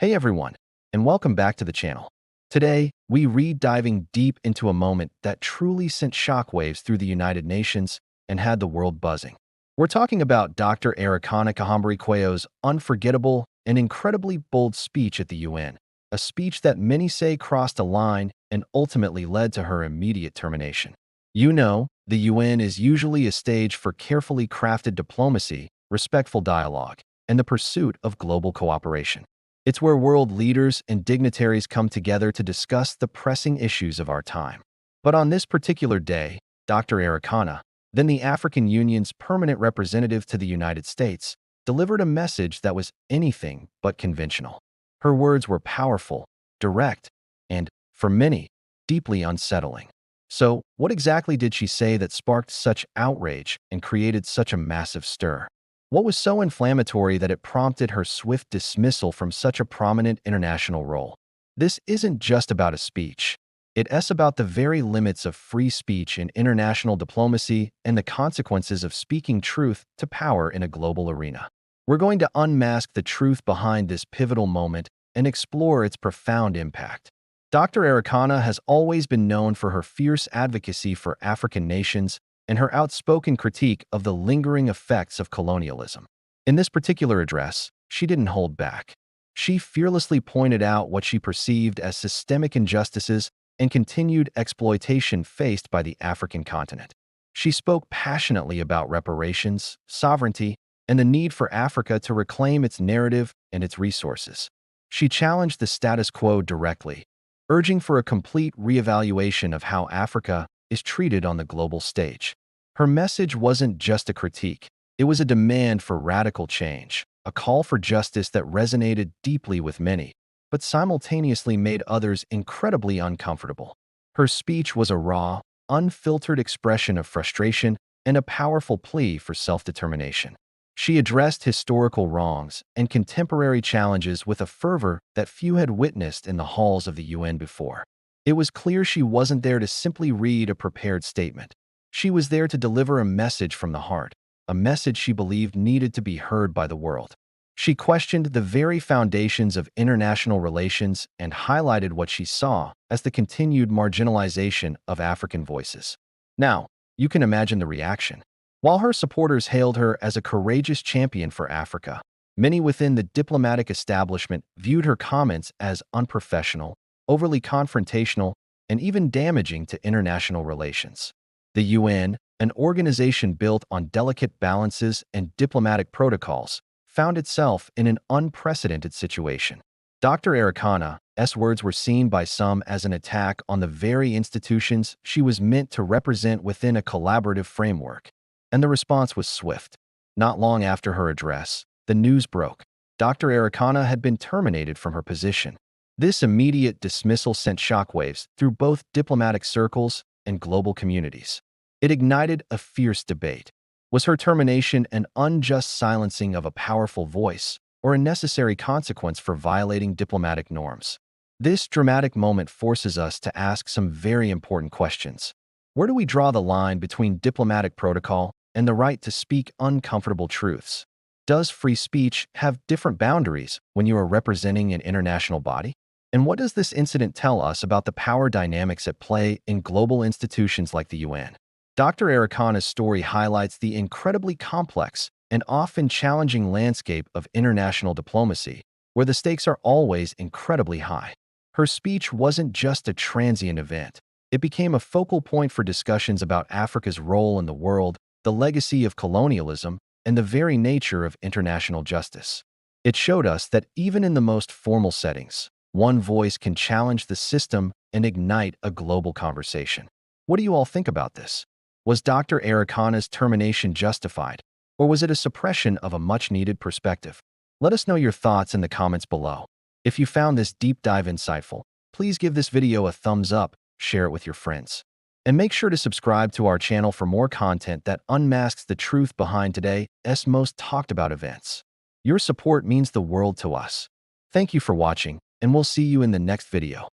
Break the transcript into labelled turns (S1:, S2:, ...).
S1: Hey everyone, and welcome back to the channel. Today, we diving deep into a moment that truly sent shockwaves through the United Nations and had the world buzzing. We're talking about Dr. Arikana chihombori-quao's unforgettable and incredibly bold speech at the UN, a speech that many say crossed a line and ultimately led to her immediate termination. You know, the UN is usually a stage for carefully crafted diplomacy, respectful dialogue, and the pursuit of global cooperation. It's where world leaders and dignitaries come together to discuss the pressing issues of our time. But on this particular day, Dr. Arikana, then the African Union's permanent representative to the United States, delivered a message that was anything but conventional. Her words were powerful, direct, and, for many, deeply unsettling. So, what exactly did she say that sparked such outrage and created such a massive stir? What was so inflammatory that it prompted her swift dismissal from such a prominent international role? This isn't just about a speech. It's about the very limits of free speech in international diplomacy and the consequences of speaking truth to power in a global arena. We're going to unmask the truth behind this pivotal moment and explore its profound impact. Dr. Arikana has always been known for her fierce advocacy for African nations and her outspoken critique of the lingering effects of colonialism. In this particular address, she didn't hold back. She fearlessly pointed out what she perceived as systemic injustices and continued exploitation faced by the African continent. She spoke passionately about reparations, sovereignty, and the need for Africa to reclaim its narrative and its resources. She challenged the status quo directly, urging for a complete reevaluation of how Africa is treated on the global stage. Her message wasn't just a critique, it was a demand for radical change, a call for justice that resonated deeply with many, but simultaneously made others incredibly uncomfortable. Her speech was a raw, unfiltered expression of frustration and a powerful plea for self-determination. She addressed historical wrongs and contemporary challenges with a fervor that few had witnessed in the halls of the UN before. It was clear she wasn't there to simply read a prepared statement. She was there to deliver a message from the heart, a message she believed needed to be heard by the world. She questioned the very foundations of international relations and highlighted what she saw as the continued marginalization of African voices. Now, you can imagine the reaction. While her supporters hailed her as a courageous champion for Africa, many within the diplomatic establishment viewed her comments as unprofessional, overly confrontational, and even damaging to international relations. The UN, an organization built on delicate balances and diplomatic protocols, found itself in an unprecedented situation. Dr. Arikana's words were seen by some as an attack on the very institutions she was meant to represent within a collaborative framework. And the response was swift. Not long after her address, the news broke. Dr. Arikana had been terminated from her position. This immediate dismissal sent shockwaves through both diplomatic circles and global communities. It ignited a fierce debate. Was her termination an unjust silencing of a powerful voice, or a necessary consequence for violating diplomatic norms? This dramatic moment forces us to ask some very important questions. Where do we draw the line between diplomatic protocol and the right to speak uncomfortable truths? Does free speech have different boundaries when you are representing an international body? And what does this incident tell us about the power dynamics at play in global institutions like the UN? Dr. Arikana's story highlights the incredibly complex and often challenging landscape of international diplomacy, where the stakes are always incredibly high. Her speech wasn't just a transient event. It became a focal point for discussions about Africa's role in the world, the legacy of colonialism, and the very nature of international justice. It showed us that even in the most formal settings, one voice can challenge the system and ignite a global conversation. What do you all think about this? Was Dr. Arikana's termination justified, or was it a suppression of a much-needed perspective? Let us know your thoughts in the comments below. If you found this deep dive insightful, please give this video a thumbs up, share it with your friends. And make sure to subscribe to our channel for more content that unmasks the truth behind today's most talked about events. Your support means the world to us. Thank you for watching, and we'll see you in the next video.